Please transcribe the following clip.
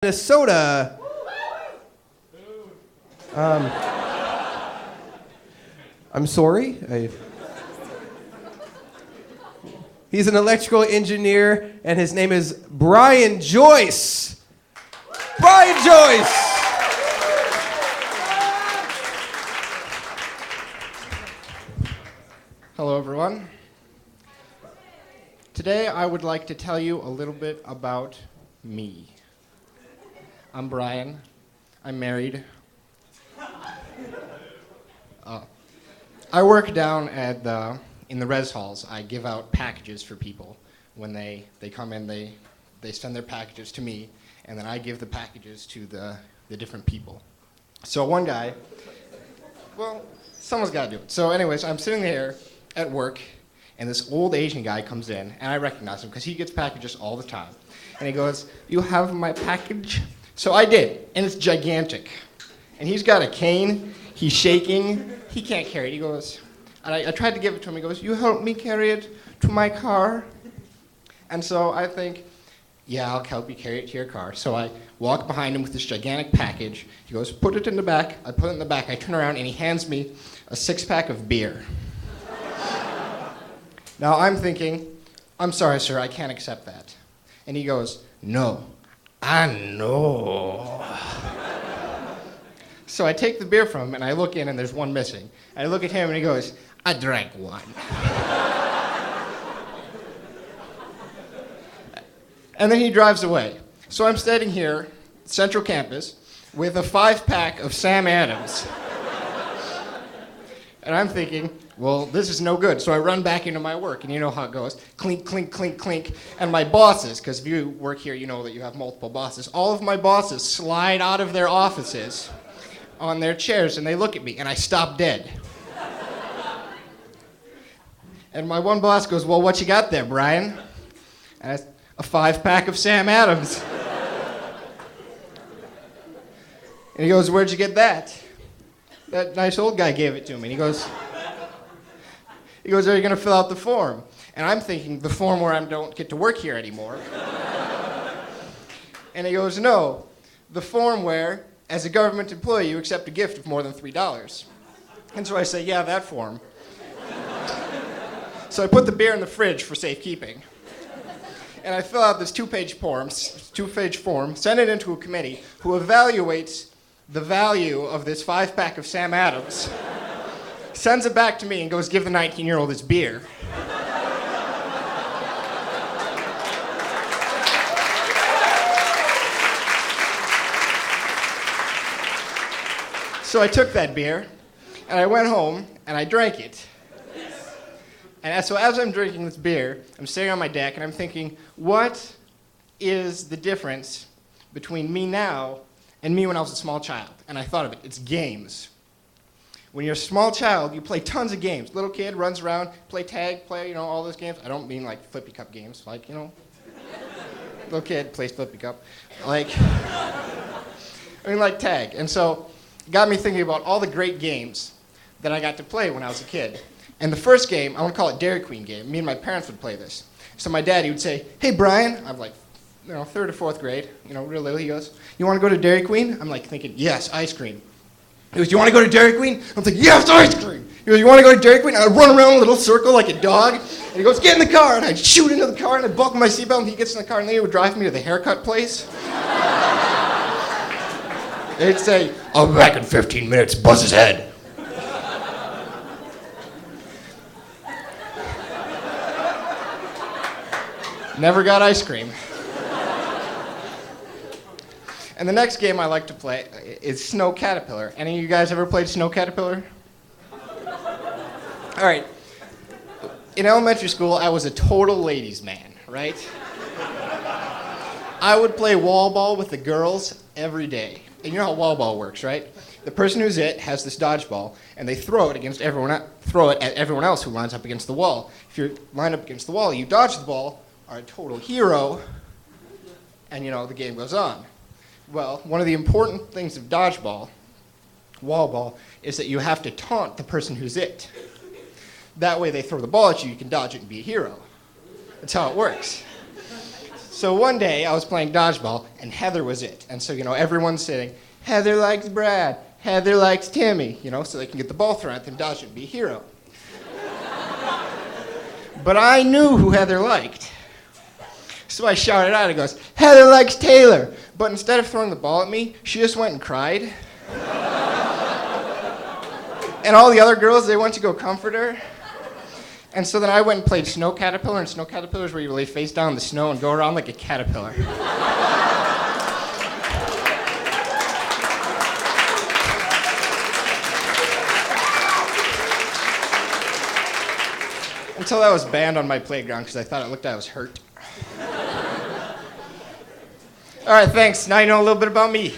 Minnesota. I'm sorry. He's an electrical engineer, and his name is Brian Joyce. Brian Joyce. Hello, everyone. Today, I would like to tell you a little bit about me. I'm Brian. I'm married. I work down at in the res halls. I give out packages for people. When they come in, they send their packages to me, and then I give the packages to the different people. So one guy, well, someone's got to do it. So anyways, I'm sitting there at work, and this old Asian guy comes in, and I recognize him because he gets packages all the time. And he goes, "You have my package?" So I did, and it's gigantic. And he's got a cane, he's shaking, he can't carry it. He goes, and I tried to give it to him, he goes, "You help me carry it to my car?" And so I think, yeah, I'll help you carry it to your car. So I walk behind him with this gigantic package. He goes, "Put it in the back." I put it in the back, I turn around, and he hands me a 6-pack of beer. Now I'm thinking, "I'm sorry, sir, I can't accept that." And he goes, "No, I know." So I take the beer from him, and I look in, and there's one missing. I look at him, and he goes, "I drank one." And then he drives away. So I'm standing here, Central Campus, with a 5-pack of Sam Adams. And I'm thinking, well, this is no good. So I run back into my work, and you know how it goes. Clink, clink, clink, clink. And my bosses, because if you work here, you know that you have multiple bosses. All of my bosses slide out of their offices on their chairs, and they look at me, and I stop dead. And my one boss goes, "Well, what you got there, Brian?" And I, "A 5-pack of Sam Adams." And he goes, "Where'd you get that?" "That nice old guy gave it to me." And he goes, "Are you going to fill out the form?" And I'm thinking, the form where I don't get to work here anymore. And he goes, "No, the form where, as a government employee, you accept a gift of more than $3. And so I say, "Yeah, that form." So I put the beer in the fridge for safekeeping. And I fill out this 2-page form, send it into a committee who evaluates the value of this 5-pack of Sam Adams, sends it back to me, and goes, "Give the 19-year-old his beer." So I took that beer, and I went home, and I drank it. And so as I'm drinking this beer, I'm sitting on my deck, and I'm thinking, what is the difference between me now and me when I was a small child? And I thought of it. It's games. When you're a small child, you play tons of games. Little kid runs around, play tag, play, all those games. I don't mean like flippy cup games, little kid plays flippy cup. Like tag. And so it got me thinking about all the great games that I got to play when I was a kid. And the first game, I want to call it Dairy Queen game. Me and my parents would play this. So my dad, he would say, "Hey, Brian," I'm like, 3rd or 4th grade, real little. He goes, "You want to go to Dairy Queen?" I'm like thinking, yes, ice cream. He goes, "You want to go to Dairy Queen?" I'm thinking, yes, ice cream. He goes, "You want to go to Dairy Queen?" And I run around in a little circle like a dog. And he goes, "Get in the car." And I shoot into the car, and I buckle my seatbelt, and he gets in the car, and then he would drive me to the haircut place. They'd say, "I'll be back in 15 minutes, buzz his head." Never got ice cream. And the next game I like to play is Snow Caterpillar. Any of you guys ever played Snow Caterpillar? All right. In elementary school, I was a total ladies' man, right? I would play wall ball with the girls every day. And you know how wall ball works, right? The person who's it has this dodgeball, and they throw it at everyone else who lines up against the wall. If you're lined up against the wall, you dodge the ball, are a total hero, and the game goes on. Well, one of the important things of dodgeball, wall ball, is that you have to taunt the person who's it. That way they throw the ball at you, you can dodge it and be a hero. That's how it works. So one day I was playing dodgeball and Heather was it. And so, everyone's sitting, Heather likes Brad, Heather likes Timmy, so they can get the ball thrown at them, dodge it, and be a hero. But I knew who Heather liked. So I shouted out, it goes, Heather likes Taylor. But instead of throwing the ball at me, she just went and cried. And all the other girls, they went to go comfort her. And so then I went and played Snow Caterpillar, and Snow Caterpillar is where you lay face down in the snow and go around like a caterpillar. Until I was banned on my playground because I thought it looked like I was hurt. All right, thanks. Now you know a little bit about me.